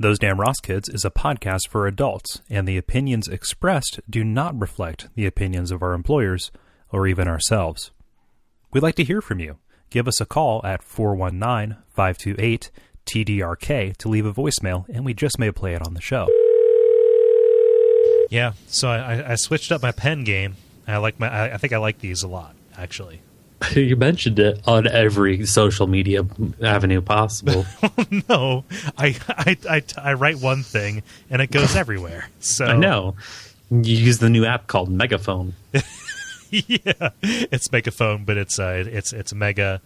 Those Damn Ross Kids is a podcast for adults, and the opinions expressed do not reflect the opinions of our employers or even ourselves. We'd like to hear from you. Give us a call at 419-528-TDRK to leave a voicemail, and we just may play it on the show. Yeah, so I switched up my pen game. I think I like these a lot, actually. You mentioned it on every social media avenue possible. No, I write one thing and it goes everywhere. So I know. You use the new app called Megaphone. Yeah, it's Megaphone, but it's mega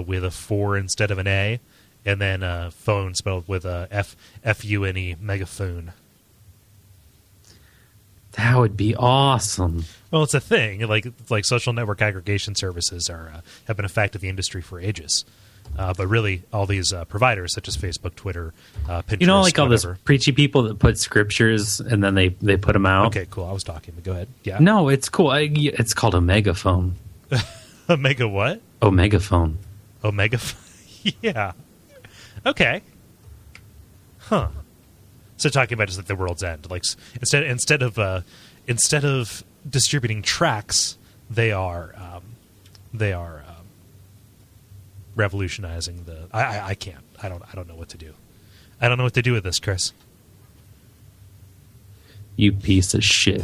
with a 4 instead of an A, and then phone spelled with a F-U-N-E, Megaphone. That would be awesome. Well, it's a thing. Like social network aggregation services have been a fact of the industry for ages. But really, all these providers, such as Facebook, Twitter, Pinterest, you know, like all whatever. those preachy people that put scriptures and then they put them out. Okay, cool. I was talking, but go ahead. Yeah. No, it's cool. It's called a megaphone. A mega what? Oh, megaphone. Oh, megaphone. Yeah. Okay. Huh. So talking about just like the world's end, like instead of distributing tracks, they are revolutionizing the. I can't. I don't know what to do. I don't know what to do with this, Chris. You piece of shit.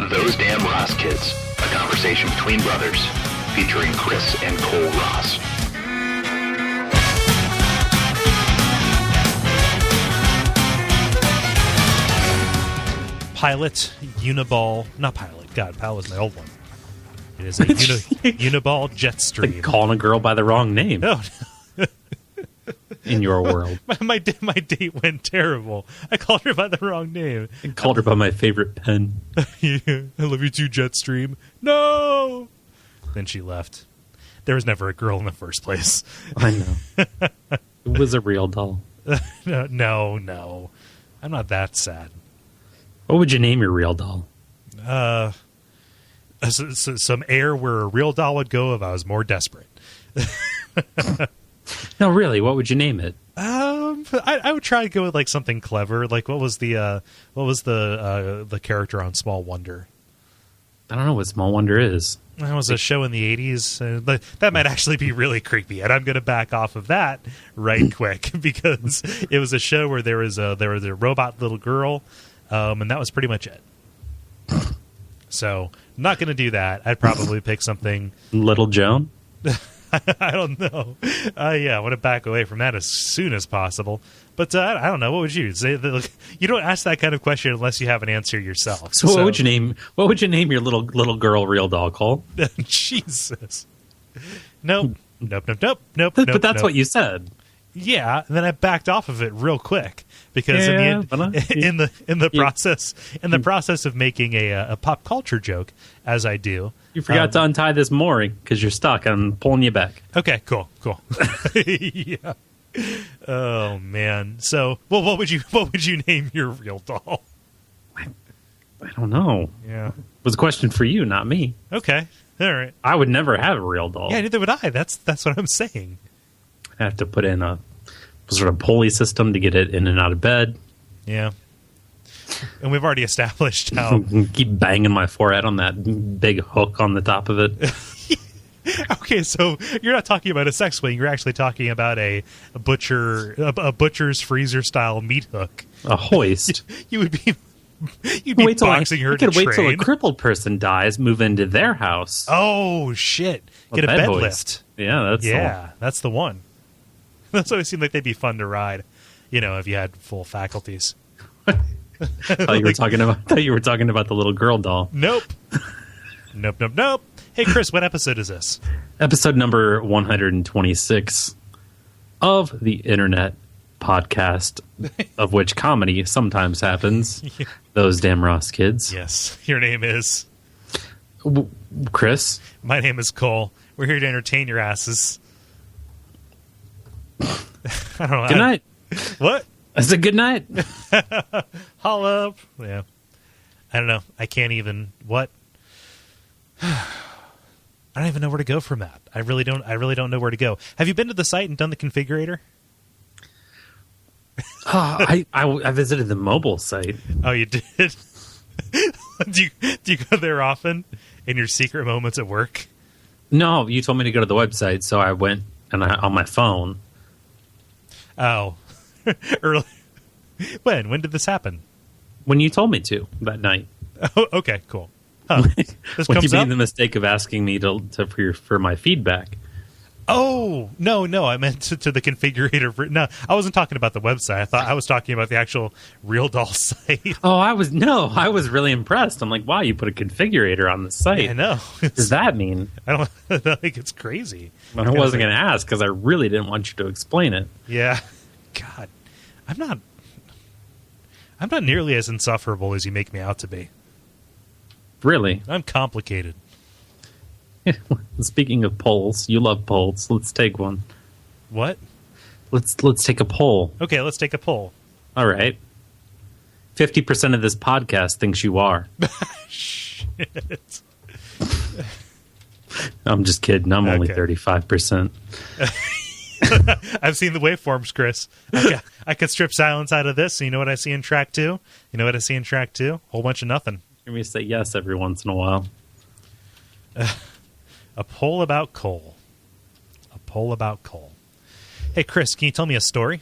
Those Damn Ross Kids. A conversation between brothers, featuring Kris and Kole Ross. Pilot, Uniball, not Pilot. God, Pilot was my old one. It is a Uniball Jetstream. Like calling a girl by the wrong name. No. In your world. My date went terrible. I called her by the wrong name. I called her by my favorite pen. Yeah, I love you too, Jetstream. No! Then she left. There was never a girl in the first place. I know. It was a real doll. No. I'm not that sad. What would you name your real doll? Some air where a real doll would go if I was more desperate. No, really, what would you name it? I would try to go with like something clever. Like what was the character on Small Wonder? I don't know what Small Wonder is. That was a show in the 80s. That might actually be really creepy, and I'm going to back off of that right quick because it was a show where there was a robot little girl, and that was pretty much it. So, I'm not going to do that. I'd probably pick something. Little Joan? I don't know. I want to back away from that as soon as possible. But I don't know. What would you say? You don't ask that kind of question unless you have an answer yourself. So what would you name? What would you name your little girl real doll, Cole? Jesus. Nope. But that's what you said. Yeah, and then I backed off of it real quick because in the process of making a pop culture joke, as I do, you forgot to untie this mooring because you're stuck. I'm pulling you back. Okay, cool. Yeah. Oh man. So, well, what would you name your real doll? I don't know. Yeah, it was a question for you, not me. Okay, all right. I would never have a real doll. Yeah, neither would I. That's what I'm saying. I have to put in a sort of pulley system to get it in and out of bed. Yeah. And we've already established how... Keep banging my forehead on that big hook on the top of it. Okay, so you're not talking about a sex swing. You're actually talking about a butcher's freezer-style meat hook. A hoist. You'd be boxing her to train. Wait till a crippled person dies, move into their house. Oh, shit. Get a bed lift. Yeah, that's the one. That's always seemed like they'd be fun to ride, if you had full faculties. I thought you were talking about the little girl doll. Nope. Hey, Chris, what episode is this? Episode number 126 of the Internet Podcast, of which comedy sometimes happens. Yeah. Those Damn Ross Kids. Yes. Your name is? Chris. My name is Cole. We're here to entertain your asses. I don't know. Good night. What? I said good night. Holla up. Yeah. I don't know. I can't even. What? I don't even know where to go from that. I really don't know where to go. Have you been to the site and done the configurator? I visited the mobile site. Oh, you did? do you go there often in your secret moments at work? No, you told me to go to the website, so I went on my phone. Oh, early. When did this happen? When you told me to that night. Oh, okay, cool. Huh. This when comes you up? made the mistake of asking me for my feedback. Oh, no, I meant to the configurator. No, I wasn't talking about the website. I was talking about the actual Real Doll site. Oh, I was really impressed. I'm like, wow, you put a configurator on the site. Yeah, I know. What does that mean? I think it's crazy. I wasn't going to ask because I really didn't want you to explain it. Yeah. God, I'm not nearly as insufferable as you make me out to be. Really? I'm complicated. Speaking of polls, you love polls. Let's take one. What? Let's take a poll. Okay, let's take a poll. All right. 50% of this podcast thinks you are. Shit. I'm just kidding. I'm only 35%. I've seen the waveforms, Chris. I could strip silence out of this. And you know what I see in track 2? You know what I see in track 2? Whole bunch of nothing. You're going to say yes every once in a while. A poll about coal. A poll about coal. Hey, Chris, can you tell me a story?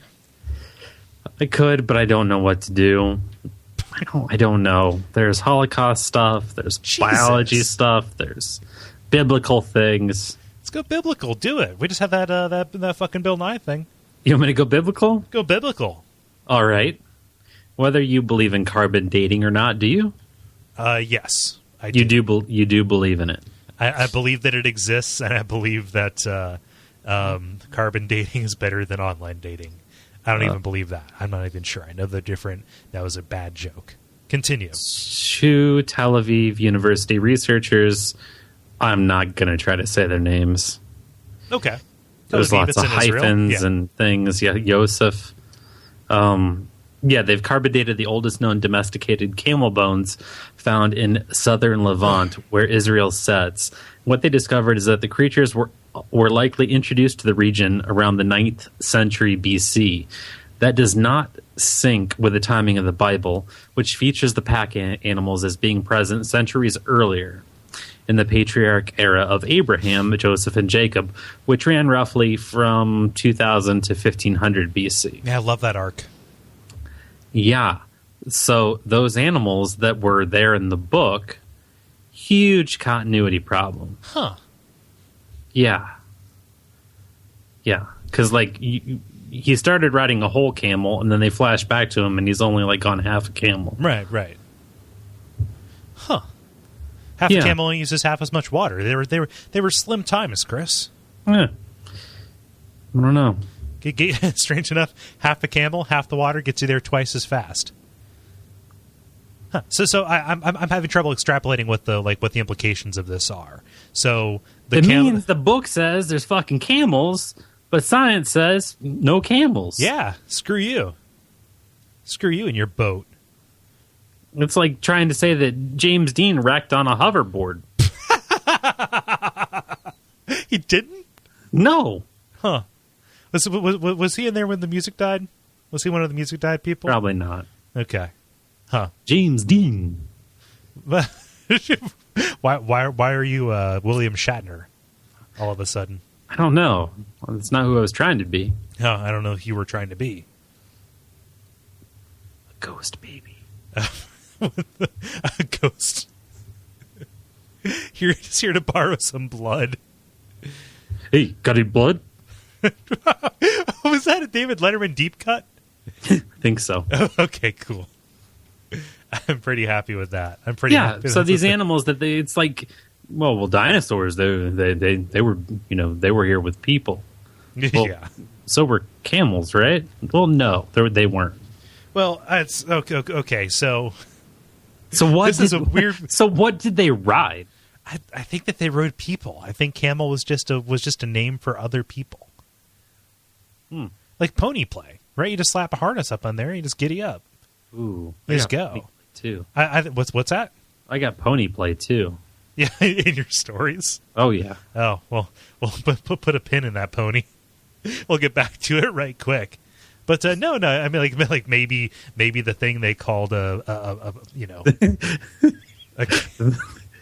I could, but I don't know what to do. I don't know. There's Holocaust stuff. There's biology stuff. There's biblical things. Let's go biblical. Do it. We just had that fucking Bill Nye thing. You want me to go biblical? Go biblical. All right. Whether you believe in carbon dating or not, do you? Yes, I do. You do believe in it. I believe that it exists, and I believe that carbon dating is better than online dating. I don't even believe that. I'm not even sure. I know they're different. That was a bad joke. Continue. 2 Tel Aviv University researchers. I'm not going to try to say their names. Okay. There's lots of hyphens and things. Yeah, Yosef. They've carbon dated the oldest known domesticated camel bones found in southern Levant, where Israel sets. What they discovered is that the creatures were likely introduced to the region around the 9th century BC. That does not sync with the timing of the Bible, which features the pack animals as being present centuries earlier in the patriarch era of Abraham, Joseph, and Jacob, which ran roughly from 2000 to 1500 BC. Yeah, I love that arc. Yeah. So those animals that were there in the book, huge continuity problem. Huh. Yeah. Yeah. Because, he started riding a whole camel, and then they flash back to him, and he's only, on half a camel. Right. Huh. Half a camel only uses half as much water. They were slim times, Chris. Yeah. I don't know. Strange enough, half the camel, half the water gets you there twice as fast. Huh. So I'm having trouble extrapolating what the implications of this are. So means the book says there's fucking camels, but science says no camels. Yeah, screw you. Screw you and your boat. It's like trying to say that James Dean wrecked on a hoverboard. He didn't? No. Huh. Was he in there when the music died? Was he one of the music died people? Probably not. Okay. Huh. James Dean. Why are you William Shatner all of a sudden? I don't know. It's not who I was trying to be. No, I don't know who you were trying to be. A ghost baby. A ghost. You're just here to borrow some blood. Hey, got any blood? Was that a David Letterman deep cut? I think so. Okay, cool. I'm pretty happy with that. I'm pretty happy. So these animals it's like, well, dinosaurs. They were they were here with people. Well, yeah. So were camels, right? Well, no, they weren't. Well, it's okay. So what? This is a weird. So what did they ride? I think that they rode people. I think camel was just a name for other people. Like pony play, right? You just slap a harness up on there, and you just giddy up. Ooh, you just go. Too. What's that? I got pony play too. Yeah, in your stories. Oh yeah. Oh well, put a pin in that, Pony. We'll get back to it right quick. But no. I mean, like maybe the thing they called Go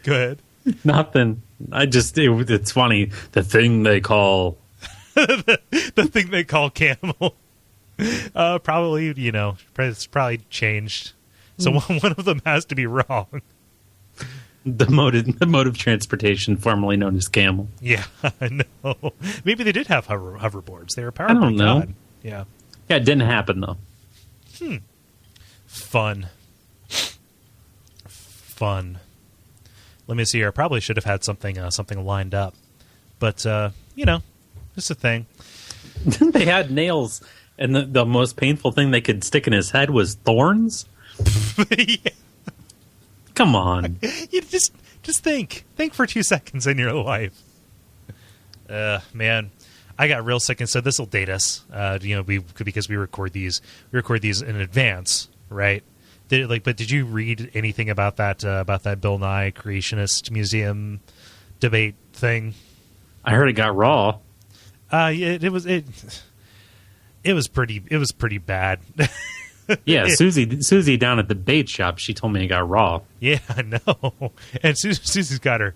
ahead. Nothing. It's funny. The thing they call the thing they call camel. Probably, it's probably changed. So one of them has to be wrong. The mode of transportation formerly known as camel. Yeah, I know. Maybe they did have hoverboards. They were powered I don't by know. God. Yeah. Yeah, it didn't happen though. Fun. Let me see here. I probably should have had something lined up, but it's a thing. They had nails, and the most painful thing they could stick in his head was thorns. Yeah. Come on, You just think for 2 seconds in your life. Man, I got real sick, and so this will date us. Because we record these in advance, right? Did you read anything about that Bill Nye Creationist Museum debate thing? I heard it got raw. It was pretty bad. Yeah, Susie down at the bait shop, she told me it got raw. Yeah, I know. And Susie's got her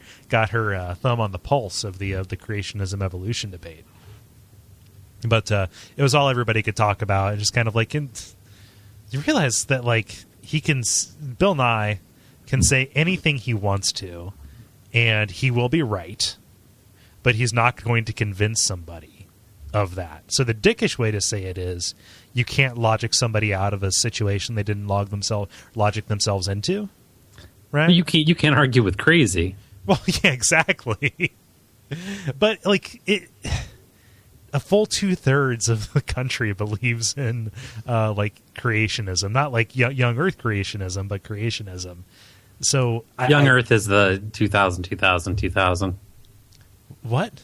thumb on the pulse of the creationism evolution debate. But it was all everybody could talk about. And just kind of like, you realize that like Bill Nye can say anything he wants to, and he will be right, but he's not going to convince somebody of that. So the dickish way to say it is, you can't logic somebody out of a situation they didn't logic themselves into, right? You can't argue with crazy. Well, yeah, exactly. But like a full 2/3 of the country believes in like creationism, not like young Earth creationism, but creationism. So Young Earth is the 2000. What?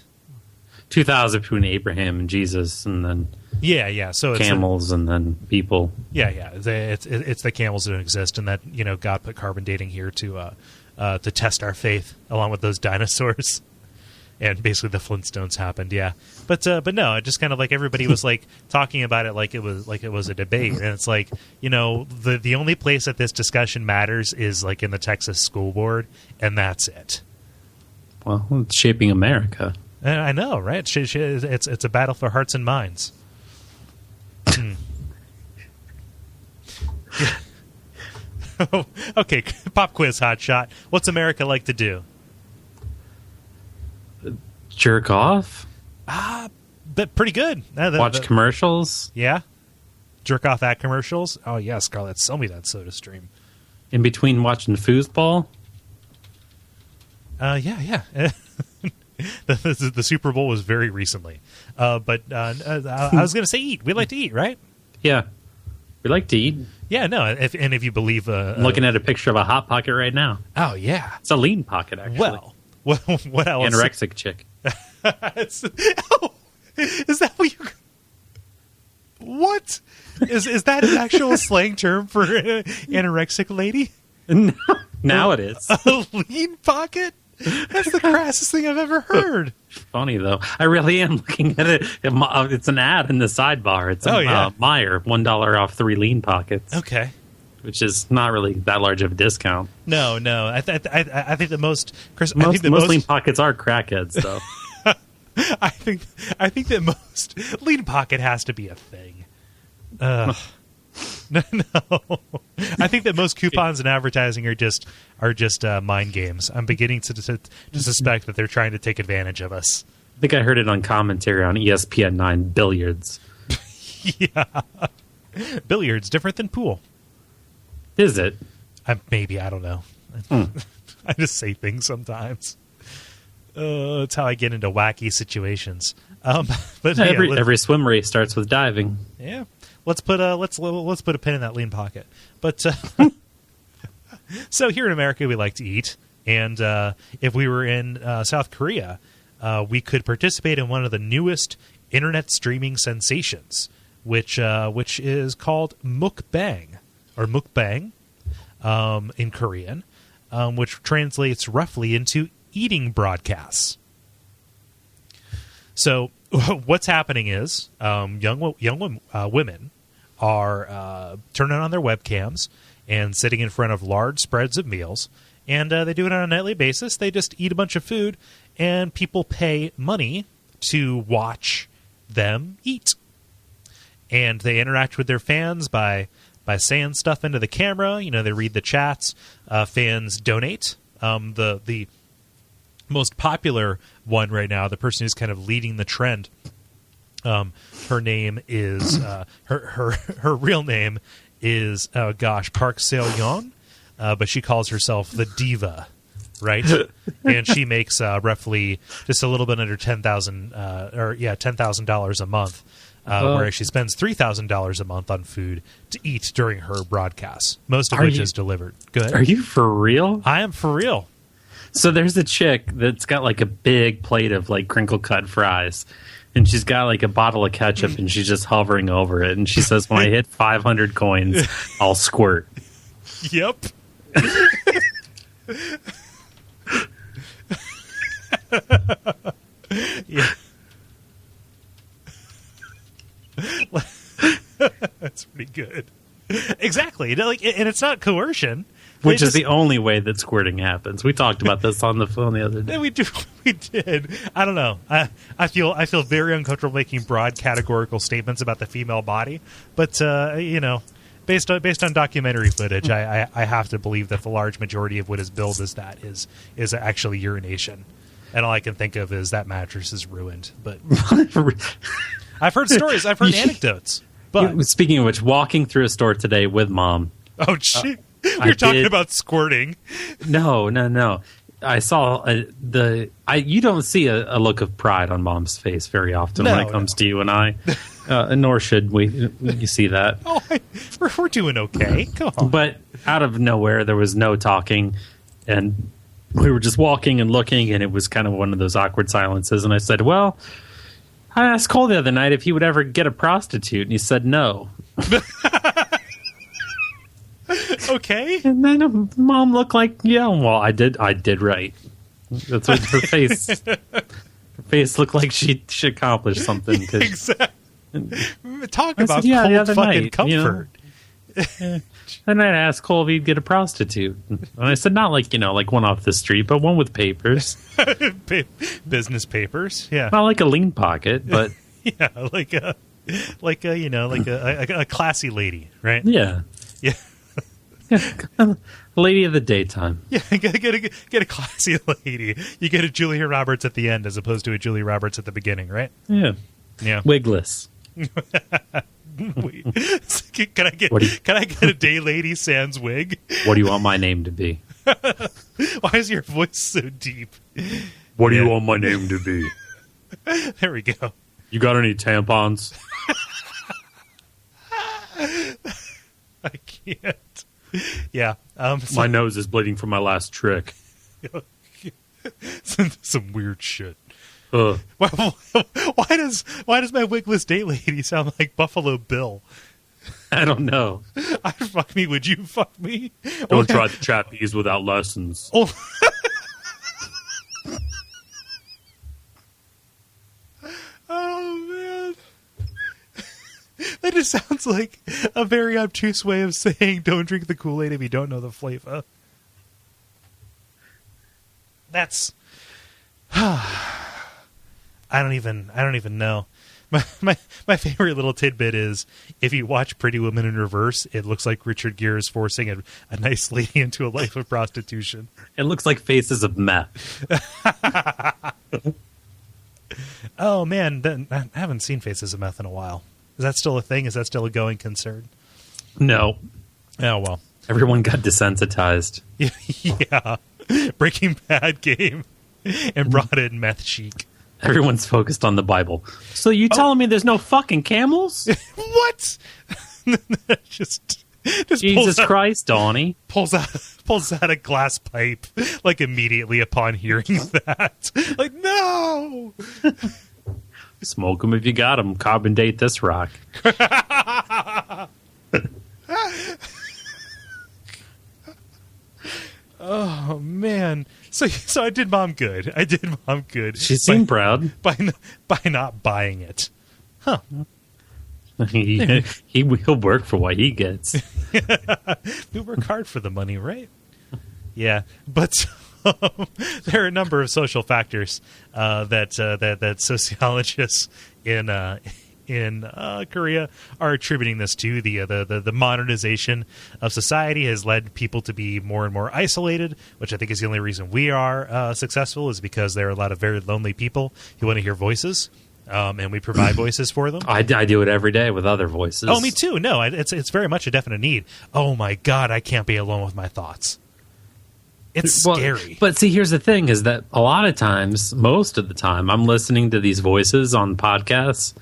2000 between Abraham and Jesus, and then Yeah. So it's camels, and then people. Yeah. It's the camels that don't exist, and that God put carbon dating here to test our faith, along with those dinosaurs, and basically the Flintstones happened. Yeah, but no, it just kind of like everybody was like talking about it like it was a debate, and it's like the only place that this discussion matters is like in the Texas school board, and that's it. Well, it's shaping America. I know, right? It's a battle for hearts and minds. Okay, pop quiz, hotshot. What's America like to do? Jerk off? But pretty good. Watch commercials? Yeah? Jerk off at commercials? Oh, yeah, Scarlett, sell me that soda stream. In between watching foosball? Yeah. The Super Bowl was very recently. But I was going to say eat. We like to eat, right? Yeah. We like to eat. Yeah, no. If you believe... I'm looking at a picture of a Hot Pocket right now. Oh, yeah. It's a lean pocket, actually. Well, what else? Anorexic chick. Is that what you... What? Is that an actual slang term for anorexic lady? Now it is. A lean pocket? That's the crassest thing I've ever heard. Funny, though. I really am looking at it. It's an ad in the sidebar. It's Meijer, $1 off 3 lean pockets. Okay. Which is not really that large of a discount. No. I think the most... Chris, most lean pockets are crackheads, though. I think that most lean pocket has to be a thing. No. I think that most coupons and advertising are just mind games. I'm beginning to suspect that they're trying to take advantage of us. I think I heard it on commentary on ESPN 9, billiards. Yeah. Billiards, different than pool. Is it? Maybe, I don't know. I just say things sometimes. It's how I get into wacky situations. But every swim race starts with diving. Yeah. Let's put a pin in that lean pocket. But so here in America, we like to eat, and if we were in South Korea, we could participate in one of the newest internet streaming sensations, which is called mukbang or mukbang in Korean. which translates roughly into eating broadcasts. So what's happening is young women are turning on their webcams and sitting in front of large spreads of meals, and they do it on a nightly basis. They just eat a bunch of food, and people pay money to watch them eat. And they interact with their fans by saying stuff into the camera. You know, they read the chats. Fans donate. The most popular one right now, the person who's kind of leading the trend, her name is her real name is Park Seo-yeon, but she calls herself the Diva, right? And she makes roughly just a little bit under $10,000 a month, whereas she spends $3,000 a month on food to eat during her broadcasts, most of which is delivered. Good. Are you for real? I am for real. So there's a chick that's got like a big plate of like crinkle cut fries, and she's got like a bottle of ketchup, and she's just hovering over it, and she says, "When I hit 500 coins, I'll squirt." Yep. Yeah. That's pretty good. Exactly. Like, and it's not coercion. Which is the only way that squirting happens. We talked about this on the phone the other day. We did. I don't know. I feel very uncomfortable making broad categorical statements about the female body, but you know, based on documentary footage, I have to believe that the large majority of what is billed as that is actually urination, and all I can think of is that mattress is ruined. But I've heard stories. I've heard anecdotes. But speaking of which, walking through a store today with Mom. Oh, shit. We're talking about squirting. No. I saw you don't see a look of pride on Mom's face very often when it comes to you and I, nor should we. You see that? Oh, we're doing okay. Come on. But out of nowhere, there was no talking, and we were just walking and looking, and it was kind of one of those awkward silences. And I said, "Well, I asked Cole the other night if he would ever get a prostitute, and he said no." Okay. And then Mom looked like, yeah, well, I did right. That's what her face. Her face looked like she accomplished something. Exactly. Talk about cold fucking night, comfort. You know, and I asked Cole if he'd get a prostitute, and I said not like one off the street, but one with papers, business papers. Yeah, not like a lean pocket, but yeah, like a classy lady, right? Yeah. Lady of the daytime. Yeah, get a classy lady. You get a Julia Roberts at the end as opposed to a Julia Roberts at the beginning, right? Yeah. Wigless. Can I get a day lady sans wig? What do you want my name to be? Why is your voice so deep? What do you want my name to be? There we go. You got any tampons? I can't. Yeah. My nose is bleeding from my last trick. Some weird shit. Why does my wigless date lady sound like Buffalo Bill? I don't know. I'd fuck me. Would you fuck me? Don't try the trapeze without lessons. Oh. Oh, man. That just sounds like a very obtuse way of saying don't drink the Kool-Aid if you don't know the flavor. That's... I don't even know. My favorite little tidbit is if you watch Pretty Woman in reverse, it looks like Richard Gere is forcing a nice lady into a life of prostitution. It looks like Faces of Meth. Oh, man. I haven't seen Faces of Meth in a while. Is that still a thing? Is that still a going concern? No. Oh, well. Everyone got desensitized. Yeah. Breaking Bad game and brought in Meth Chic. Everyone's focused on the Bible. So you telling me there's no fucking camels? What? just Jesus Christ, Donnie. Pulls out a glass pipe, like, immediately upon hearing that. Like, no! Smoke them if you got them. Carbon date this rock. Oh man! So I did mom good. She seemed proud by not buying it. Huh? He'll work for what he gets. We work hard for the money, right? Yeah, but there are a number of social factors that sociologists in Korea are attributing this to. The modernization of society has led people to be more and more isolated, which I think is the only reason we are successful, is because there are a lot of very lonely people who want to hear voices, and we provide voices for them. I do it every day with other voices. Oh, me too. No, it's very much a definite need. Oh my God, I can't be alone with my thoughts. It's scary. But see, here's the thing, is that a lot of times, most of the time, I'm listening to these voices on podcasts,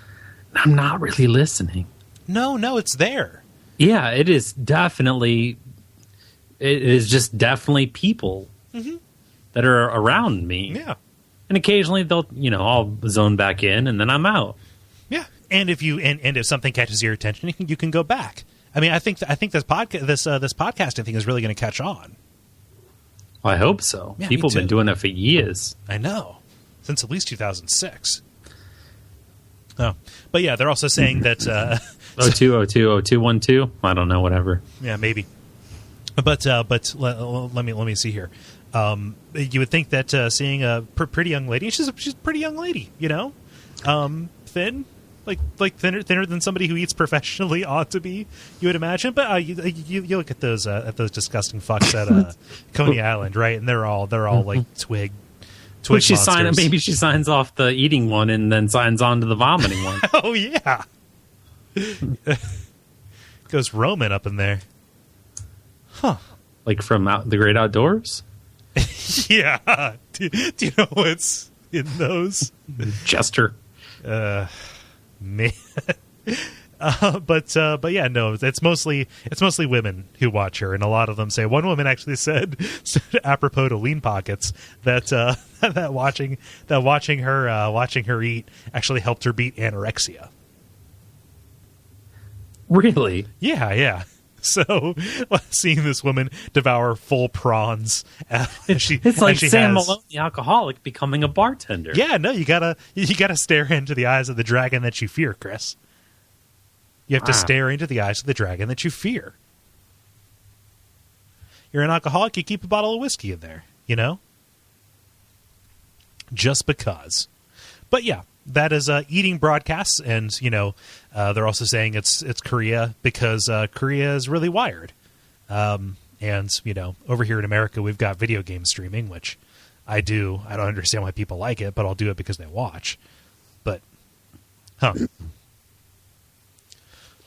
I'm not really listening. No, it's there. Yeah, it is definitely. It is just definitely people that are around me. Yeah, and occasionally I'll zone back in, and then I'm out. Yeah, and if if something catches your attention, you can go back. I mean, I think this podcasting thing is really going to catch on. I hope so. Yeah, people have been doing it for years. I know, since at least 2006. Oh, but yeah, they're also saying that 02020212. I don't know, whatever. Yeah, maybe. But let me see here. You would think that seeing a pretty young lady, she's a pretty young lady, thin, like thinner than somebody who eats professionally ought to be. You would imagine, but you look at those disgusting fucks at Coney Island, right? And they're all like twig. Maybe she signs off the eating one and then signs on to the vomiting one. Oh, yeah. Goes Roman up in there. Huh. Like from the Great Outdoors? Yeah. Do you know what's in those? Chester. Man. But yeah, no, it's mostly women who watch her, and a lot of them say. One woman actually said apropos to Lean Pockets, that that watching her eat actually helped her beat anorexia. Really? Yeah. So seeing this woman devour full prawns, it's like Sam Malone, the alcoholic, becoming a bartender. Yeah, no, you gotta stare into the eyes of the dragon that you fear, Chris. You have to stare into the eyes of the dragon that you fear. You're an alcoholic, you keep a bottle of whiskey in there, just because. But yeah, that is eating broadcasts, and they're also saying it's Korea because Korea is really wired. And over here in America, we've got video game streaming, which I don't understand why people like it, but I'll do it because they watch. But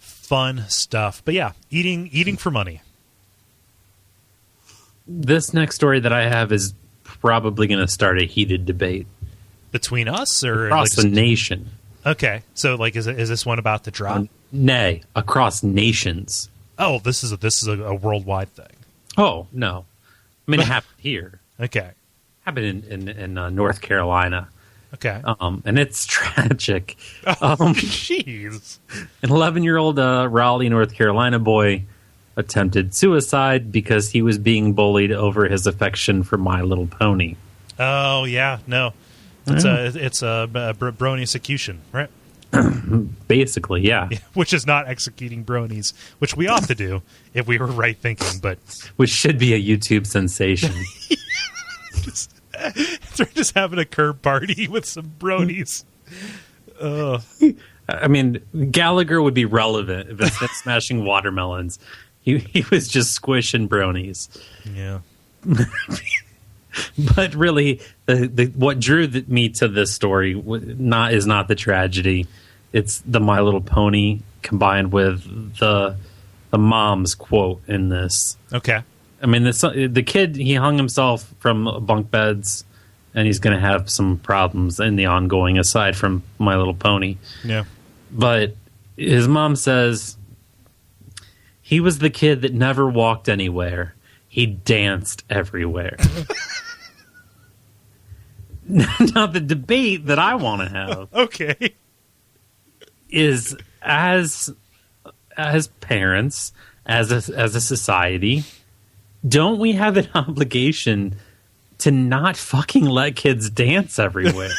fun stuff. But yeah, eating for money. This next story that I have is probably going to start a heated debate between us or across the nation. Okay, so is this one about the drop? Nay, across nations. Oh, this is a worldwide thing. Oh no, I mean it happened here. Okay, happened in North Carolina. Okay, and it's tragic. Jeez, an 11-year-old Raleigh, North Carolina boy attempted suicide because he was being bullied over his affection for My Little Pony. Oh yeah, no. It's a brony execution, right? Basically, yeah. Which is not executing bronies, which we ought to do if we were right thinking, but which should be a YouTube sensation. They're just having a curb party with some bronies. I mean, Gallagher would be relevant if instead of smashing watermelons, he was just squishing bronies. Yeah. But really, what drew me to this story is not the tragedy. It's the My Little Pony combined with the mom's quote in this. Okay. I mean, the kid, he hung himself from bunk beds, and he's going to have some problems in the ongoing, aside from My Little Pony. Yeah. But his mom says he was the kid that never walked anywhere. He danced everywhere. Now, the debate that I want to have, okay, is as parents, as a society, don't we have an obligation to not fucking let kids dance everywhere?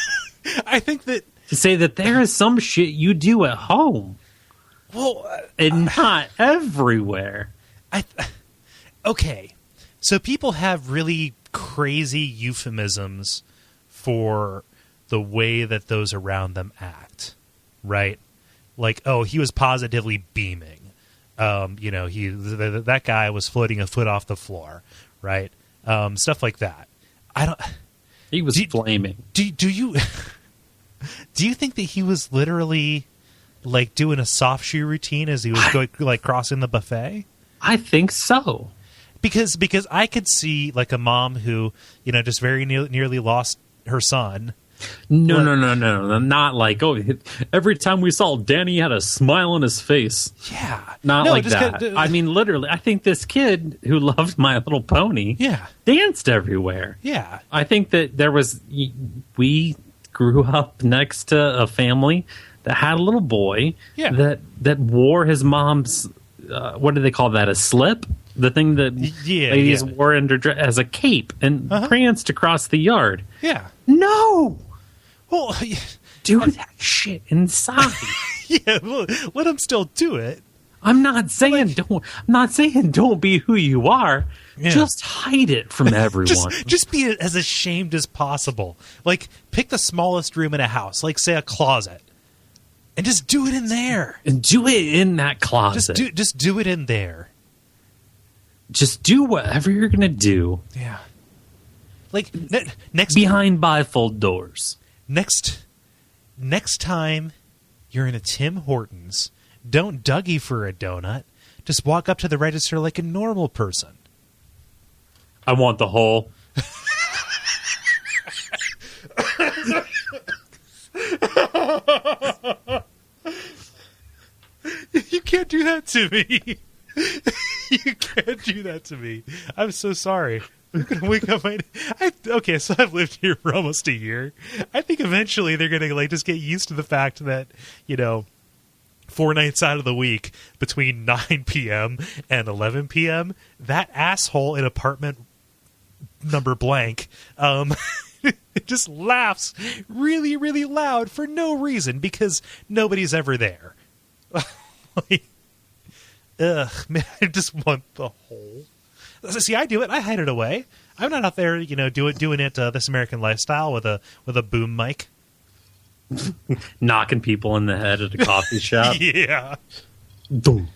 I think that to say that there is some shit you do at home, and not everywhere. Okay, so people have really crazy euphemisms for the way that those around them act, right? Like, oh, he was positively beaming. That guy was floating a foot off the floor, right? Stuff like that. He was flaming. Do you think that he was literally like doing a soft shoe routine as he was going like crossing the buffet? I think so. Because I could see like a mom who, just very nearly lost her son. No. Not like, every time we saw Danny, he had a smile on his face. Yeah. Not like that. I mean, literally, I think this kid who loved My Little Pony danced everywhere. Yeah. I think that we grew up next to a family that had a little boy that wore his mom's, what do they call that, a slip? The thing that ladies wore as a cape and pranced across the yard. Yeah. No. Well, do that shit inside. Well, let him still do it. I'm not saying don't be who you are. Yeah. Just hide it from everyone. just be as ashamed as possible. Like, pick the smallest room in a house, like say a closet, and just do it in there. And do it in that closet. Just do it in there. Just do whatever you're gonna do. Yeah. Like next behind bifold doors. Next time you're in a Tim Hortons, don't Dougie for a donut. Just walk up to the register like a normal person. I want the whole. You can't do that to me. You can't do that to me. I'm so sorry. I'm gonna wake up. Okay, so I've lived here for almost a year. I think eventually they're gonna just get used to the fact that 4 nights out of the week between 9 p.m. and 11 p.m. that asshole in apartment number blank just laughs really, really loud for no reason because nobody's ever there. Ugh, man, I just want the whole. See, I do it. I hide it away. I'm not out there, doing it this American lifestyle with a boom mic, knocking people in the head at a coffee shop. Yeah. Doom.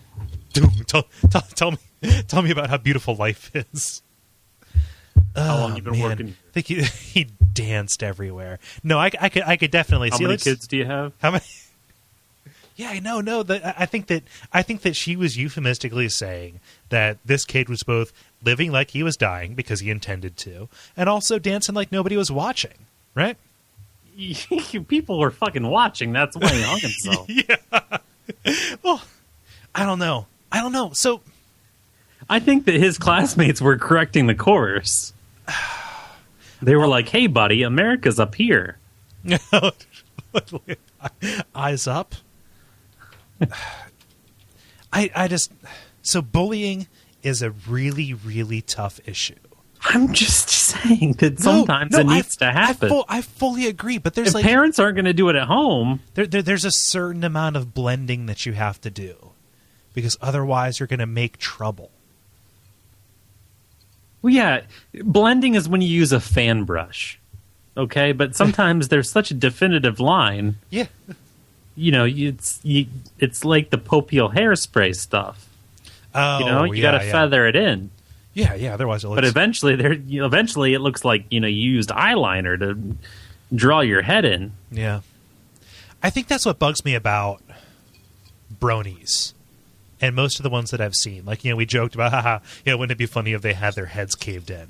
Tell me about how beautiful life is. How long you been working? I think he danced everywhere. No, I could definitely see. How many kids do you have? How many? Yeah, no. I think that she was euphemistically saying that this kid was both living like he was dying because he intended to, and also dancing like nobody was watching. Right? People were fucking watching. That's why he hung himself. Yeah. Well, I don't know. So, I think that his classmates were correcting the course. They were like, "Hey, buddy, America's up here." Eyes up. So bullying is a really, really tough issue. I'm just saying that sometimes it needs to happen. I fully agree, but there's if parents aren't going to do it at home, there's a certain amount of blending that you have to do because otherwise you're going to make trouble. Well, yeah, blending is when you use a fan brush, okay? But sometimes there's such a definitive line. Yeah. It's like the Popeil hairspray stuff. Oh, you got to feather it in. Yeah. Otherwise, it looks. But eventually, it looks like you used eyeliner to draw your head in. Yeah, I think that's what bugs me about bronies, and most of the ones that I've seen. Like we joked about, haha, wouldn't it be funny if they had their heads caved in?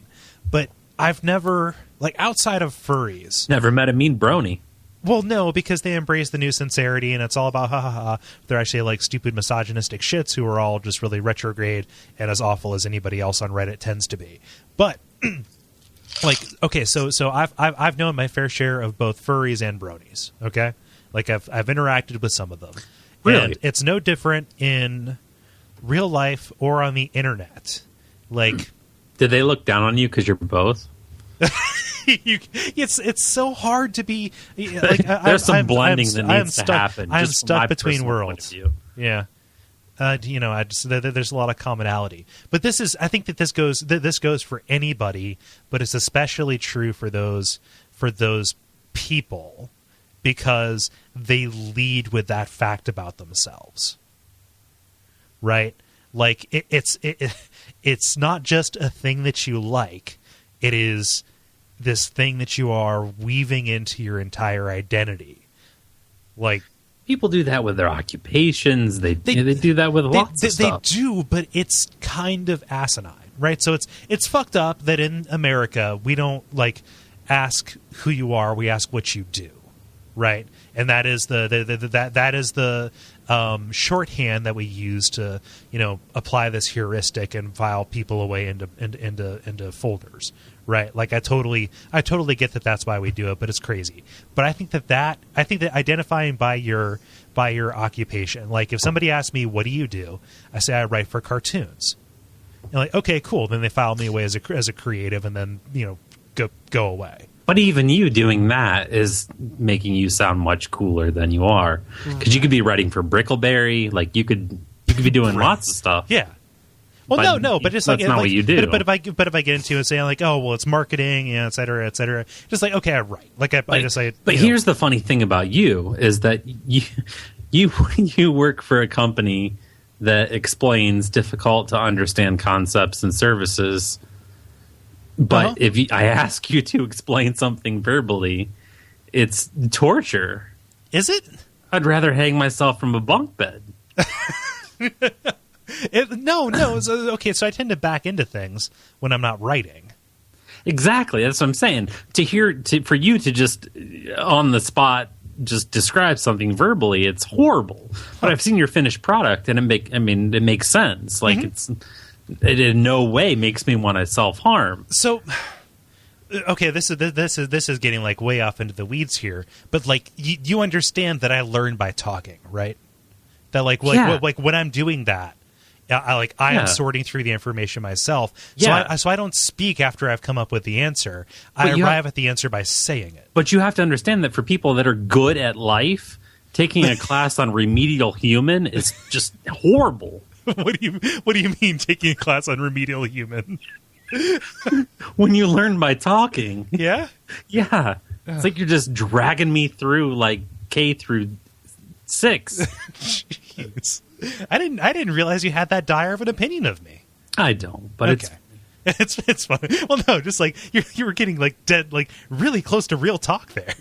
But I've never, outside of furries, never met a mean brony. Well, no, because they embrace the new sincerity, and it's all about ha. They're actually stupid misogynistic shits who are all just really retrograde and as awful as anybody else on Reddit tends to be. But okay, so I've known my fair share of both furries and bronies. Okay, I've interacted with some of them. Really, and it's no different in real life or on the internet. Did they look down on you because you're both? It's so hard to be like. There's some blending that needs to happen. I'm just stuck between worlds. Yeah, there's a lot of commonality, but I think that this goes for anybody, but it's especially true for those people because they lead with that fact about themselves, right? Like it's not just a thing that you like; it is this thing that you are weaving into your entire identity. Like people do that with their occupations. They do that with lots of stuff. They do, but it's kind of asinine, right? So it's fucked up that in America we don't like ask who you are; we ask what you do, right? And that is the shorthand that we use to apply this heuristic and file people away into folders. Right, like I totally get that that's why we do it, but it's crazy. But I think that identifying by your occupation, like if somebody asks me, "What do you do?" I say I write for cartoons. And like, okay, cool. Then they file me away as a creative, and then go away. But even you doing that is making you sound much cooler than you are, because you could be writing for Brickleberry, like you could be doing lots of stuff. Yeah. Well, no, but it's that's not what you do. But if I get into it, saying like, oh, well, it's marketing, et cetera, just like, okay, I write. Like I just say. But here's the funny thing about you is that you work for a company that explains difficult to understand concepts and services. But if I ask you to explain something verbally, it's torture. Is it? I'd rather hang myself from a bunk bed. No. Okay, so I tend to back into things when I'm not writing. Exactly, that's what I'm saying. For you to just on the spot just describe something verbally, it's horrible. But I've seen your finished product, and it makes sense. Like it in no way makes me want to self-harm. So, okay, this is getting like way off into the weeds here. But like you understand that I learn by talking, right? That like when I'm doing that. I am sorting through the information myself. So I don't speak after I've come up with the answer. I arrive at the answer by saying it. But you have to understand that for people that are good at life, taking a class on remedial human is just horrible. What do you mean taking a class on remedial human? When you learn by talking. Yeah? Yeah. It's like you're just dragging me through like K through 6. Jeez. I didn't realize you had that dire of an opinion of me. I don't, but it's fun. Well, no, just like you were getting like dead, like really close to real talk there.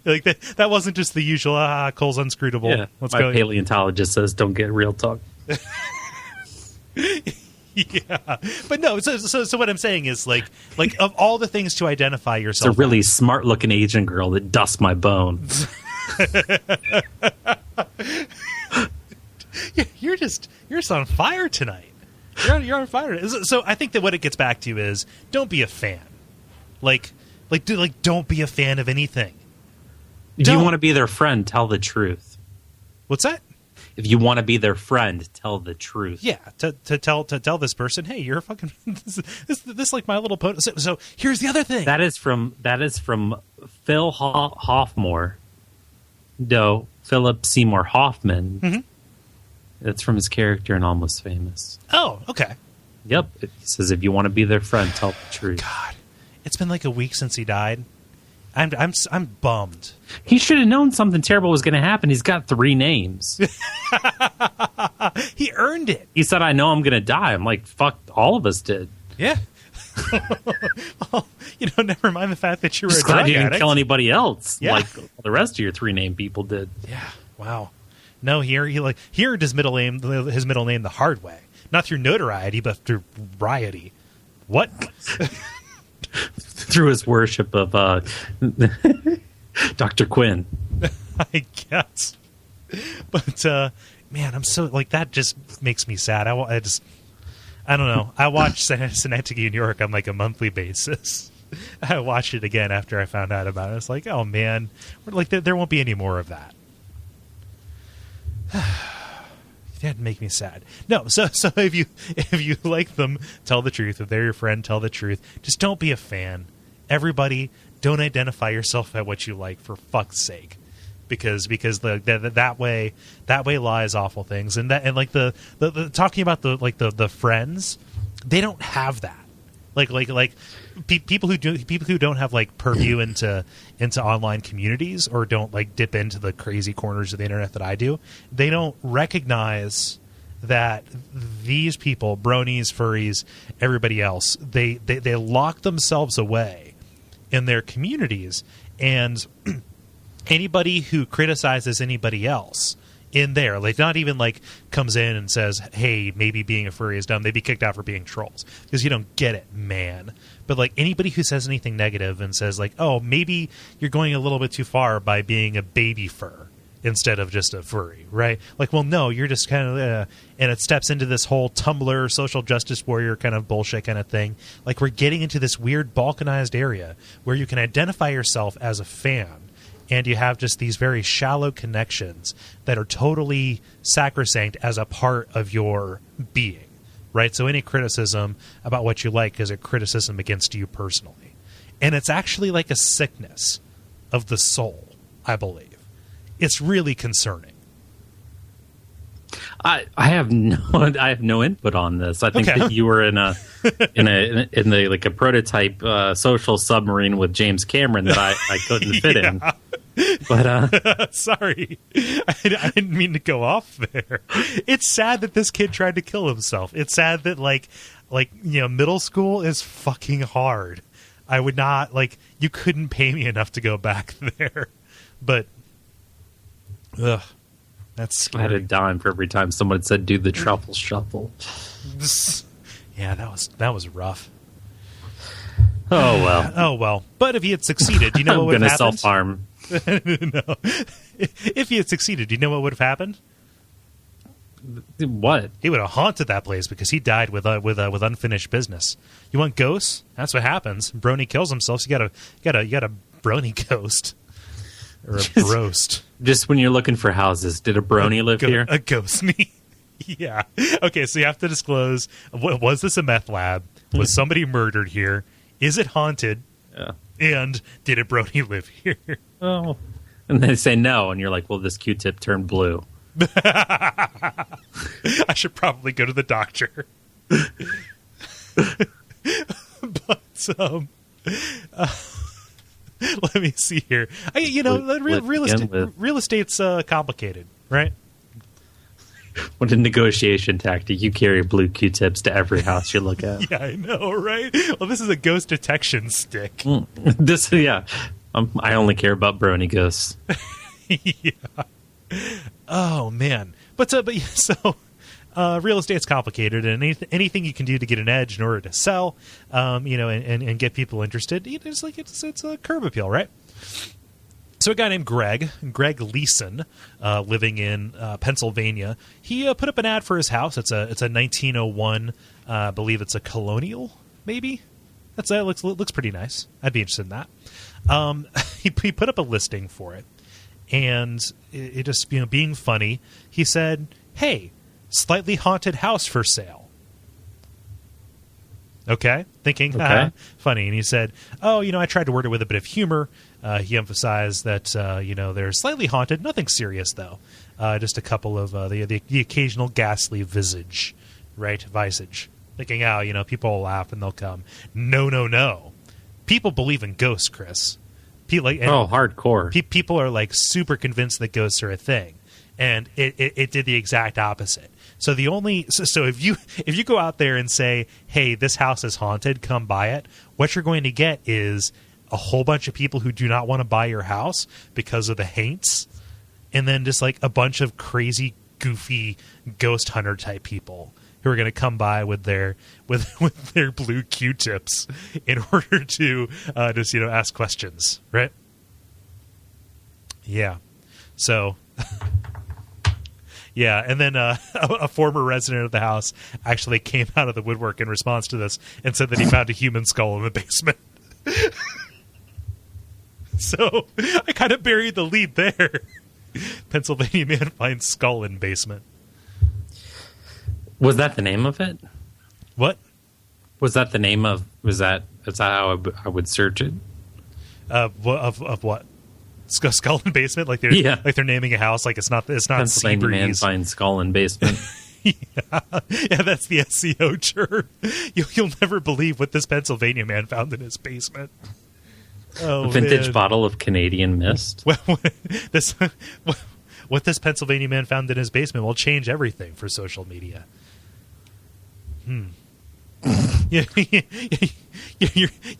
like that wasn't just the usual Cole's unscrutable. Yeah, my paleontologist says don't get real talk. Yeah, but no. So what I'm saying is like of all the things to identify yourself, it's a really smart looking Asian girl that dusts my bones. You're just on fire tonight. You're on fire. So I think that what it gets back to is don't be a fan. Don't be a fan of anything. If you want to be their friend, tell the truth. What's that? If you want to be their friend, tell the truth. Yeah, to tell this person, hey, you're fucking this like My Little Pony. So here's the other thing. That is from Phil Hoffmore. No, Philip Seymour Hoffman. Mm-hmm. That's from his character in Almost Famous. Oh, okay. Yep. He says, if you want to be their friend, tell the truth. God, it's been like a week since he died. I'm bummed. He should have known something terrible was going to happen. He's got 3 names. He earned it. He said, I know I'm going to die. I'm like, fuck, all of us did. Yeah. Well, never mind the fact that you were just a drug glad you didn't addict. kill anybody else, yeah. like the rest of your 3 named people did. Yeah. Wow. No, he earned his middle name the hard way, not through notoriety, but through riety. What? Through his worship of Dr. Quinn. I guess. But man, I'm so like that. Just makes me sad. I don't know. I watch Synecdoche, New York on like a monthly basis. I watched it again after I found out about it. It's like, oh man, there won't be any more of that. That'd make me sad. No, so if you like them, tell the truth. If they're your friend, tell the truth. Just don't be a fan. Everybody, don't identify yourself at what you like, for fuck's sake. Because that way lies awful things. And like the talking about the friends, they don't have that. People who don't have like purview into online communities, or don't like dip into the crazy corners of the internet that I do, they don't recognize that these people, bronies, furries, everybody else, they lock themselves away in their communities, and anybody who criticizes anybody else in there, like, not even like comes in and says, hey, maybe being a furry is dumb, they'd be kicked out for being trolls, because you don't get it, man. But like anybody who says anything negative and says like, oh, maybe you're going a little bit too far by being a baby fur instead of just a furry, right? Like, well, no, you're just kind of and it steps into this whole Tumblr social justice warrior kind of bullshit kind of thing. Like, we're getting into this weird balkanized area where you can identify yourself as a fan, and you have just these very shallow connections that are totally sacrosanct as a part of your being, right? So any criticism about what you like is a criticism against you personally. And it's actually like a sickness of the soul, I believe. It's really concerning. I have no input on this. I think that you were in the like a prototype social submarine with James Cameron that I couldn't fit in. But sorry, I didn't mean to go off there. It's sad that this kid tried to kill himself. It's sad that like middle school is fucking hard. I would not you couldn't pay me enough to go back there, but that's scary. I had a dime for every time someone said do the truffle shuffle. Yeah, that was rough. Oh well. But if he had succeeded, do you know what would have happened? Self-harm. No. If he had succeeded, do you know what would have happened? What? He would have haunted that place because he died with unfinished business. You want ghosts? That's what happens. Brony kills himself. So you got a brony ghost or a roast. Just when you're looking for houses, did a brony live here? A ghost. Yeah. Okay, so you have to disclose, was this a meth lab? Was somebody murdered here? Is it haunted? Yeah. And did a brony live here? Oh. And they say no, and you're like, well, this Q-tip turned blue. I should probably go to the doctor. But let me see here. Real estate's complicated, right? What a negotiation tactic. You carry blue Q-tips to every house you look at. Yeah, I know, right? Well, this is a ghost detection stick. I only care about brony ghosts. Yeah. Oh, man. But real estate's complicated, and anything you can do to get an edge in order to sell, and get people interested, it's a curb appeal, right? So a guy named Greg Leeson, living in Pennsylvania, he put up an ad for his house. It's a 1901, I believe it's a colonial, maybe. That looks pretty nice. I'd be interested in that. He put up a listing for it, and it just being funny, he said, "Hey, slightly haunted house for sale." Okay, thinking, funny. And he said, "Oh, I tried to word it with a bit of humor." He emphasized that, they're slightly haunted, nothing serious, though. Just a couple of the occasional ghastly visage, right? Visage. Thinking, people will laugh and they'll come. No. People believe in ghosts, Chris. Hardcore. People are, super convinced that ghosts are a thing. And it did the exact opposite. So if you go out there and say, hey, this house is haunted, come buy it, what you're going to get is a whole bunch of people who do not want to buy your house because of the haints, and then just a bunch of crazy, goofy ghost hunter type people who are going to come by with their blue Q-tips in order to just ask questions, right? Yeah. So. Yeah, and then a former resident of the house actually came out of the woodwork in response to this and said that he found a human skull in the basement. So I kind of buried the lead there. Pennsylvania man finds skull in basement. Was that the name of it? What? Was that the name of? Is that how I would search it? Of what? Skull and Basement? Like they're naming a house like it's not Pennsylvania man finds skull in basement. yeah, that's the SEO term. You'll never believe what this Pennsylvania man found in his basement. Oh, a vintage man. Bottle of Canadian Mist. What this Pennsylvania man found in his basement will change everything for social media. You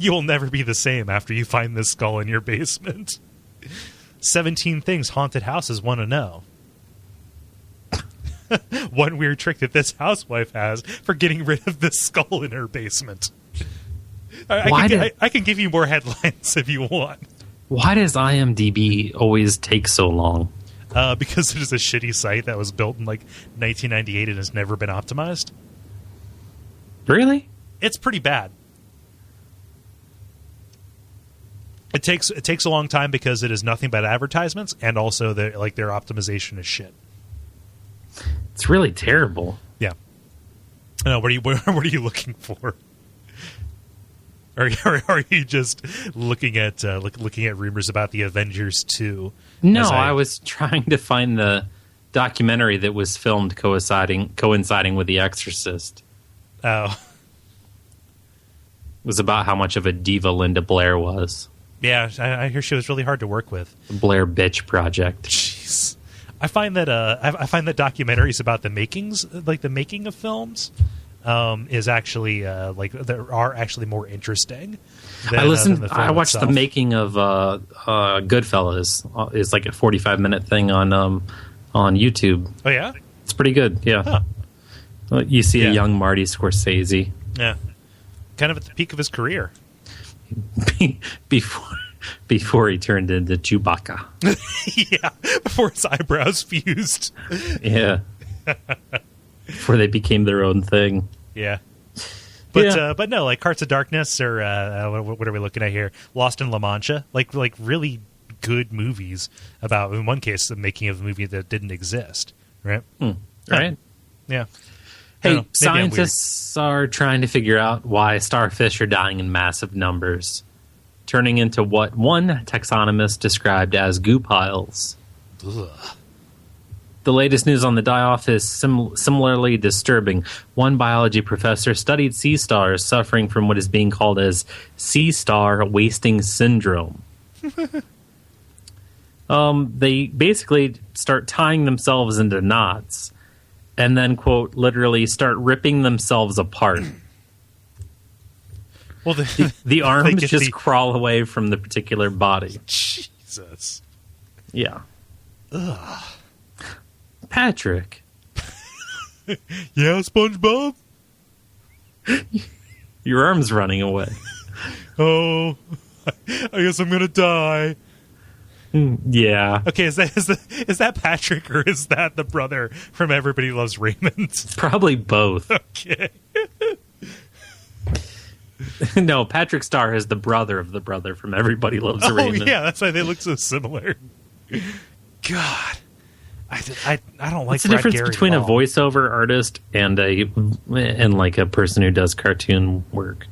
will never be the same after you find this skull in your basement. 17 things haunted houses want to know. One weird trick that this housewife has for getting rid of this skull in her basement. I can give you more headlines if you want. Why does IMDb always take so long? Because it is a shitty site that was built in like 1998 and has never been optimized. Really? It's pretty bad. It takes a long time because it is nothing but advertisements, and also their optimization is shit. It's really terrible. Yeah. No, what are you looking for? Are you just looking at rumors about the Avengers 2? No, I was trying to find the documentary that was filmed coinciding with The Exorcist. Oh. It was about how much of a diva Linda Blair was. Yeah, I hear she was really hard to work with. The Blair Bitch Project. Jeez. I find that documentaries about the makings, like the making of films, is actually there are actually more interesting. I watched the making of Goodfellas. It's like a 45-minute thing on YouTube. Oh yeah, it's pretty good. Yeah, huh. You see a young Marty Scorsese. Yeah, kind of at the peak of his career. Before he turned into Chewbacca. Yeah, before his eyebrows fused. Yeah. Before they became their own thing. Yeah. But no, like Hearts of Darkness or what are we looking at here? Lost in La Mancha, like really good movies about, in one case, the making of a movie that didn't exist, right? Right. Yeah. Hey, scientists are trying to figure out why starfish are dying in massive numbers, turning into what one taxonomist described as goo piles. Ugh. The latest news on the die-off is similarly disturbing. One biology professor studied sea stars suffering from what is being called as sea star wasting syndrome. They basically start tying themselves into knots and then, quote, literally start ripping themselves apart. Well, the arms just crawl away from the particular body. Jesus. Yeah. Ugh. Patrick. Yeah, SpongeBob? Your arm's running away. Oh, I guess I'm gonna die. Yeah. Okay, is that Patrick or is that the brother from Everybody Loves Raymond? Probably both. Okay. No, Patrick Starr is the brother of the brother from Everybody Loves Raymond. Oh, yeah, that's why they look so similar. God. I don't like What's the difference between a voiceover artist and a person who does cartoon work?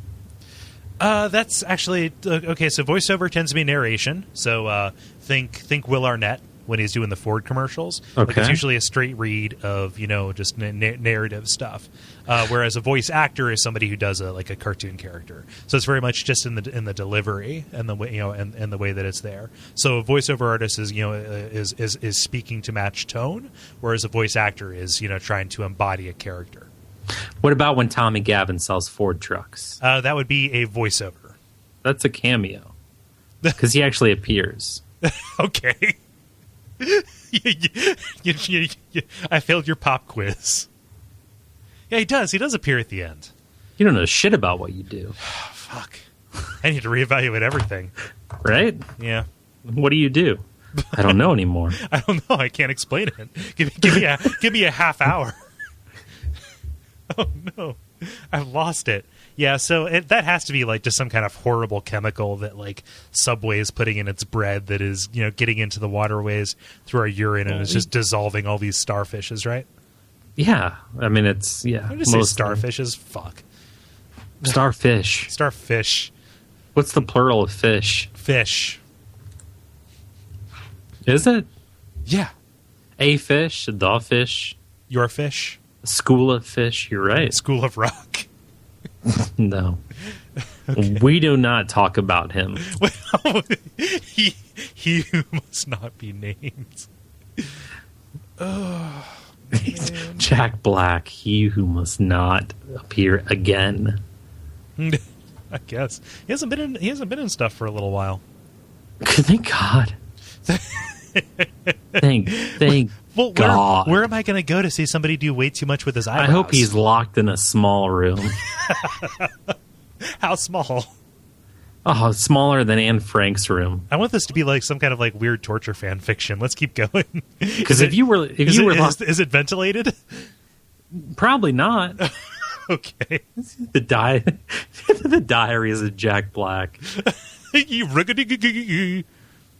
That's actually okay. So voiceover tends to be narration. So think Will Arnett when he's doing the Ford commercials. Okay. Like it's usually a straight read of just narrative stuff. Whereas a voice actor is somebody who does a cartoon character. So it's very much just in the delivery and the way and the way that it's there. So a voiceover artist is speaking to match tone, whereas a voice actor is trying to embody a character. What about when Tommy Gavin sells Ford trucks? That would be a voiceover. That's a cameo because he actually appears. Okay. I failed your pop quiz. Yeah, he does. He does appear at the end. You don't know shit about what you do. Fuck. I need to reevaluate everything. Right? Yeah. What do you do? I don't know anymore. I don't know. I can't explain it. Give me a half hour. Oh, no. I've lost it. Yeah, so that has to be just some kind of horrible chemical that Subway is putting in its bread that is getting into the waterways through our urine and is just dissolving all these starfishes, right? Yeah, I mean it's I just say starfishes. Fuck. Starfish. Starfish. What's the plural of fish? Fish. Is it? Yeah. A fish, the fish, Your fish. a school of fish. You're right. School of Rock. No. Okay. We do not talk about him. He who must not be named. Oh, man. Jack Black, he who must not appear again. I guess he hasn't been in stuff for a little while. Thank God. Thank well, God. Where am I going to go to see somebody do way too much with his eyebrows? I hope he's locked in a small room. How small? Oh, smaller than Anne Frank's room. I want this to be like some kind of like weird torture fan fiction. Let's keep going. Because if you were is it ventilated? Probably not. Okay. The Diaries of Jack Black.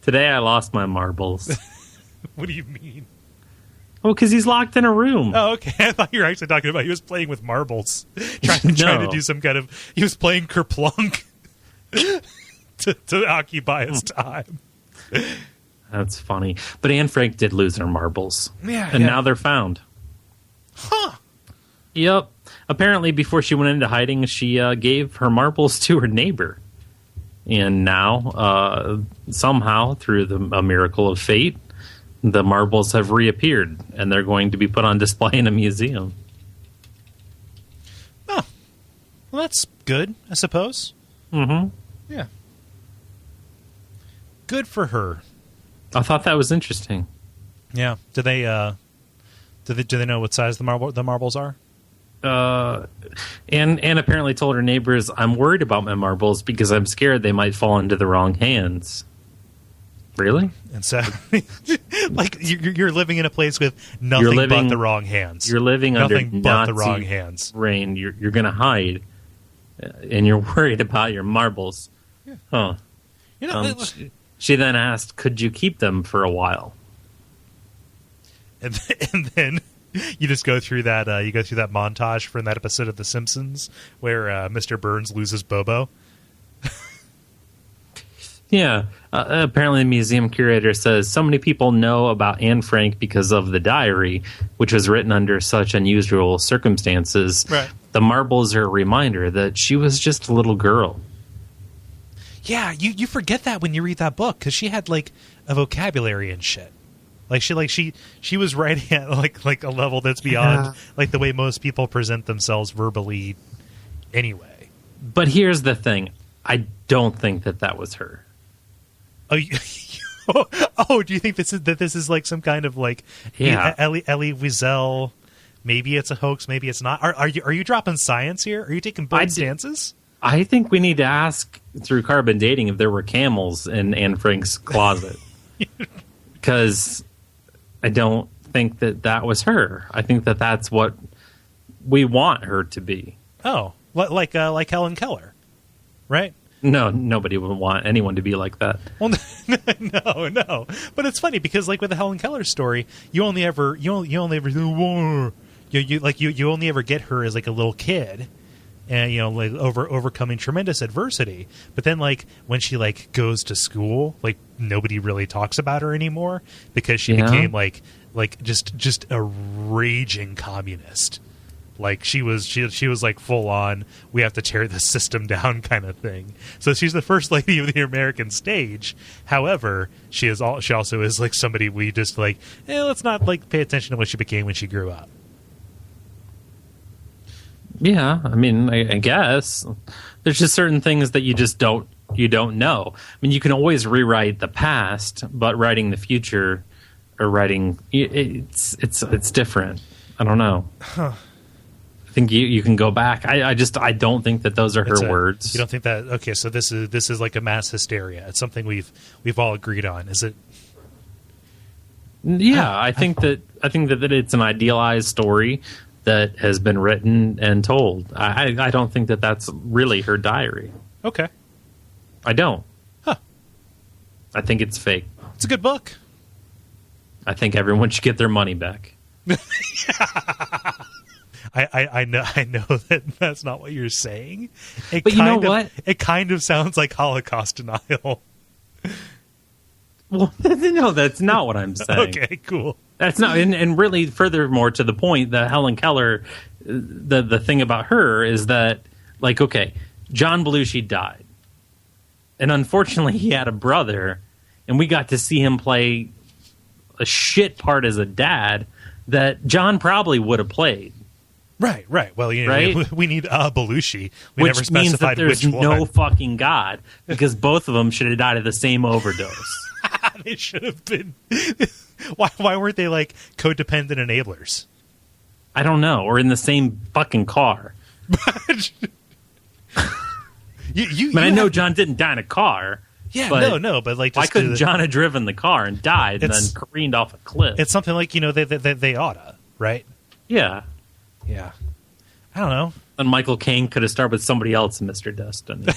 Today I lost my marbles. What do you mean? Oh, because he's locked in a room. Oh, okay. I thought you were actually talking about he was playing with marbles. Trying to do some kind of... He was playing Kerplunk to occupy his time. That's funny. But Anne Frank did lose her marbles. Yeah. And now they're found. Huh. Yep. Apparently, before she went into hiding, she gave her marbles to her neighbor. And now, somehow, through a miracle of fate, the marbles have reappeared, and they're going to be put on display in a museum. Oh. Well, that's good, I suppose. Mm-hmm. Yeah. Good for her. I thought that was interesting. Yeah. Do they know what size the marbles are? And apparently told her neighbors, I'm worried about my marbles because I'm scared they might fall into the wrong hands. Really? And so, like, you're living in a place with nothing but the wrong hands. You're living nothing under but Nazi the wrong hands. Reign. You're going to hide, and you're worried about your marbles. Yeah. Huh. You know, she then asked, could you keep them for a while? And then you just go through that montage from that episode of The Simpsons where Mr. Burns loses Bobo. Yeah. Apparently the museum curator says so many people know about Anne Frank because of the diary, which was written under such unusual circumstances. Right. The marbles are a reminder that she was just a little girl. Yeah, you forget that when you read that book because she had like a vocabulary and shit. She was writing at like a level that's beyond like the way most people present themselves verbally anyway. But here's the thing. I don't think that was her. Oh, do you think this is like some kind of like Elie Wiesel? Maybe it's a hoax, maybe it's not. Are you dropping science here? Are you taking bold stances? I think we need to ask through carbon dating if there were camels in Anne Frank's closet. Because I don't think that was her. I think that's what we want her to be. Oh, like Helen Keller, right? No, nobody would want anyone to be like that. Well, no. But it's funny because, like with the Helen Keller story, you only ever get her as like a little kid, and like overcoming tremendous adversity. But then, like when she like goes to school, like nobody really talks about her anymore because she became like just a raging communist. Like she was like full on, we have to tear the system down kind of thing. So she's the first lady of the American stage. However, she also is like somebody we just like, let's not like pay attention to what she became when she grew up. Yeah, I mean, I guess there's just certain things that you don't know. I mean, you can always rewrite the past, but writing the future or writing it's different. I don't know. Huh. I think you can go back. I don't think that those are her words. You don't think that? Okay, so this is like a mass hysteria. It's something we've all agreed on. Is it? Yeah, I think that it's an idealized story that has been written and told. I don't think that that's really her diary. Okay. I don't. Huh. I think it's fake. It's a good book. I think everyone should get their money back. I know that that's not what you're saying. But you know what? It kind of sounds like Holocaust denial. Well, no, that's not what I'm saying. Okay, cool. That's not, and really, furthermore, to the point that Helen Keller, the thing about her is that, like, okay, John Belushi died, and unfortunately, he had a brother, and we got to see him play a shit part as a dad that John probably would have played. Right. Well, you know, right? we need Belushi. We Which never means that specified there's which no one. fucking God, because both of them should have died of the same overdose. They should have been. Why weren't they like codependent enablers? I don't know, or in the same fucking car. I know John didn't die in a car. Yeah, but no, but like, why just couldn't John have driven the car and died and then careened off a cliff? It's something like, you know, they oughta, right? Yeah. I don't know. And Michael Caine could have starred with somebody else in Mr. Destiny.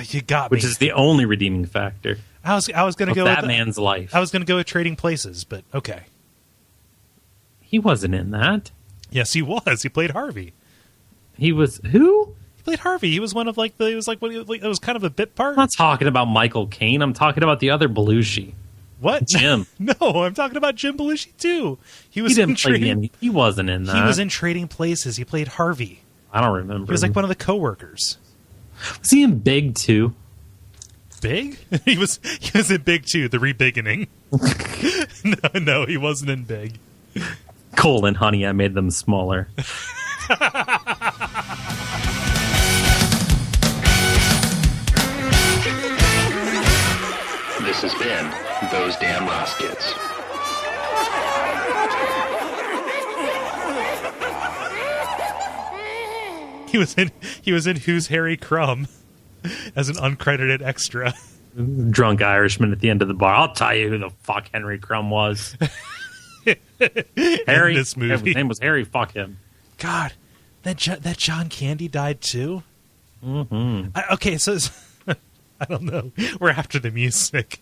You got me. Which is the only redeeming factor. I was going to go that with man's life. I was going to go with Trading Places, but okay. He wasn't in that. Yes, he was. He played Harvey. He was who? He played Harvey. He was one of like it was kind of a bit part. I'm not talking about Michael Caine. I'm talking about the other Belushi. What? Jim. No, I'm talking about Jim Belushi too. He didn't play him. He wasn't in that. He was in Trading Places. He played Harvey. I don't remember. He was like one of the coworkers. Was he in Big 2? Big? He was in Big 2, the rebigging. No, he wasn't in Big. Cole and Honey, I made them smaller. This has been Those Damn Ross Kids. He was in Who's Harry Crumb as an uncredited extra. Drunk Irishman at the end of the bar. I'll tell you who the fuck Henry Crumb was. Harry. In this movie. His name was Harry. Fuck him. God, that John Candy died too. Mm-hmm. Okay, so I don't know. We're after the music,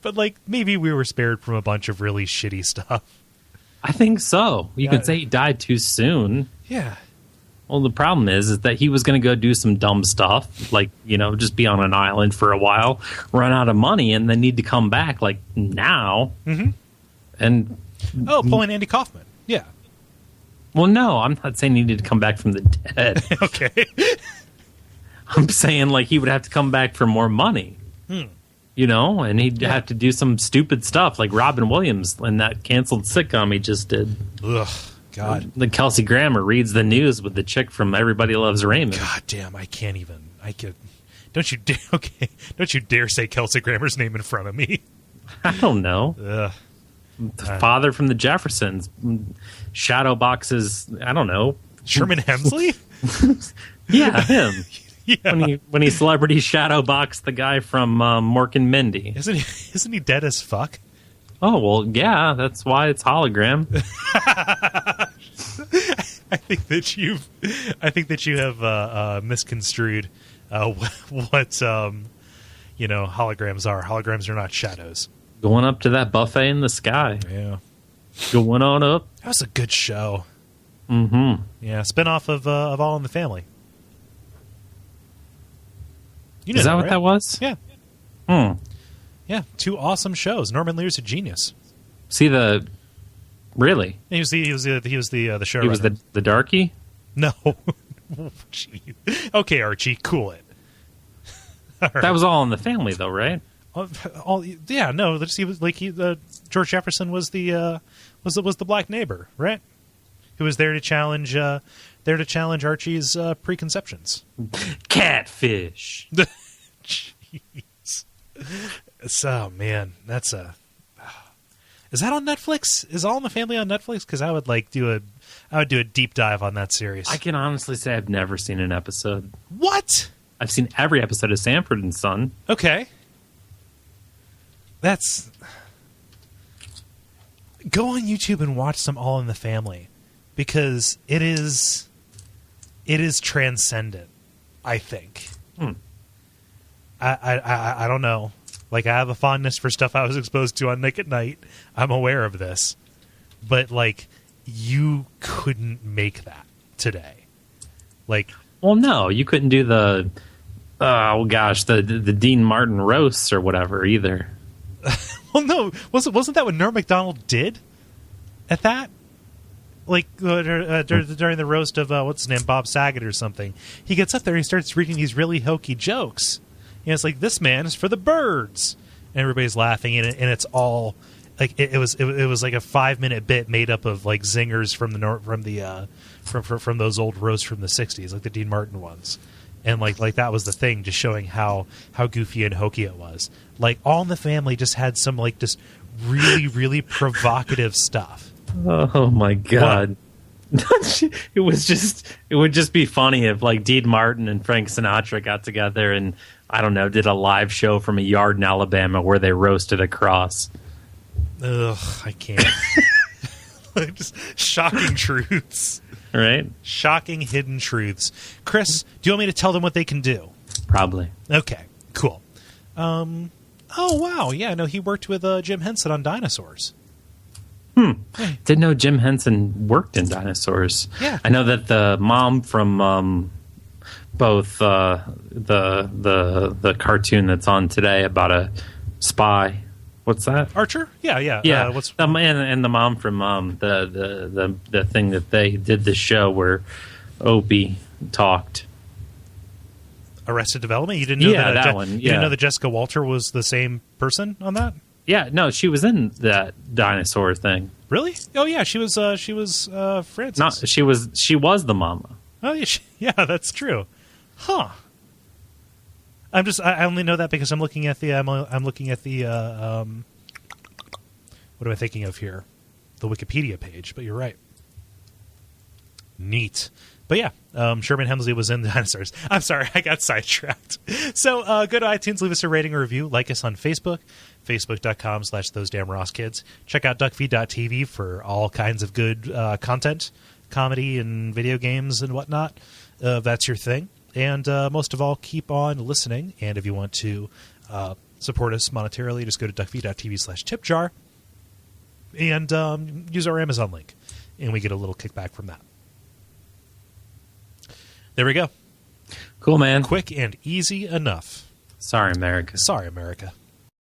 but like maybe we were spared from a bunch of really shitty stuff. I think so. You could say he died too soon. Yeah. Well, the problem is that he was going to go do some dumb stuff, like, you know, just be on an island for a while, run out of money, and then need to come back, like, now. Mm-hmm. And pulling Andy Kaufman. Yeah. Well, no, I'm not saying he needed to come back from the dead. Okay. I'm saying, like, he would have to come back for more money. You know, and he'd have to do some stupid stuff, like Robin Williams in that canceled sitcom he just did. Ugh. God. The Kelsey Grammer reads the news with the chick from Everybody Loves Raymond. God damn, I can't even. Don't you dare. Okay, don't you dare say Kelsey Grammer's name in front of me. I don't know. Ugh. The father from the Jeffersons. Shadowboxes, I don't know. Sherman Hemsley? Yeah, him. Yeah. When he celebrity shadowboxed the guy from Mork and Mindy. Isn't he dead as fuck? Oh, well, yeah, that's why it's hologram. I think that you have misconstrued what holograms are. Holograms are not shadows. Going up to that buffet in the sky. Yeah. Going on up. That was a good show. Mm-hmm. Yeah, spinoff of All in the Family. You know Is that what right? that was? Yeah. Yeah, 2 awesome shows. Norman Lear's a genius. See really? He was the showrunner. He was the darky? No. Gee. Okay, Archie, cool it. Right. That was All in the Family, though, right? No. He was like George Jefferson was the black neighbor, right? Who was there to challenge Archie's preconceptions. Catfish. Jeez. So man, that's Is that on Netflix? Is All in the Family on Netflix? Because I would do a deep dive on that series. I can honestly say I've never seen an episode. What? I've seen every episode of Sanford and Son. Okay. That's... Go on YouTube and watch some All in the Family. Because it is transcendent, I think. I don't know. Like, I have a fondness for stuff I was exposed to on Nick at Night. I'm aware of this. But, like, you couldn't make that today. Like, well, no, you couldn't do the Dean Martin roasts or whatever either. well, no, wasn't that what Norm Macdonald did at that? Like, during the roast of, what's his name, Bob Saget or something. He gets up there and he starts reading these really hokey jokes. And it's like, this man is for the birds. And everybody's laughing, and it's all... Like, it was like a 5-minute bit made up of, like, zingers from those old roasts from the 60s, like the Dean Martin ones. And, like that was the thing, just showing how goofy and hokey it was. Like, All in the Family just had some, like, just really, really provocative stuff. Oh my God. It would just be funny if, like, Dean Martin and Frank Sinatra got together and, I don't know, did a live show from a yard in Alabama where they roasted a cross. Ugh, I can't. Just shocking truths. Right? Shocking hidden truths. Chris, do you want me to tell them what they can do? Probably. Okay, cool. Oh, wow. Yeah, no, he worked with Jim Henson on Dinosaurs. Didn't know Jim Henson worked in Dinosaurs. Yeah. I know that the mom from both the cartoon that's on today about a spy. What's that? Archer? Yeah. Yeah. And the mom from the thing that they did the show where Opie talked. Arrested Development? You didn't know that one. You didn't know that Jessica Walter was the same person on that? Yeah, no, she was in that dinosaur thing. Really? Oh yeah, she was Frances. No, she was the mama. Oh yeah, that's true. Huh. I only know that because I'm looking at the what am I thinking of here? The Wikipedia page, but you're right. Neat. But yeah, Sherman Hemsley was in the Dinosaurs. I'm sorry, I got sidetracked. So go to iTunes, leave us a rating or review. Like us on Facebook, facebook.com/thosedamnrosskids. Check out Duckfeed.tv for all kinds of good content, comedy and video games and whatnot. That's your thing. And most of all, keep on listening. And if you want to support us monetarily, just go to duckfeed.tv/tipjar and use our Amazon link. And we get a little kickback from that. There we go. Cool, man. Quick and easy enough. Sorry, America. Sorry, America.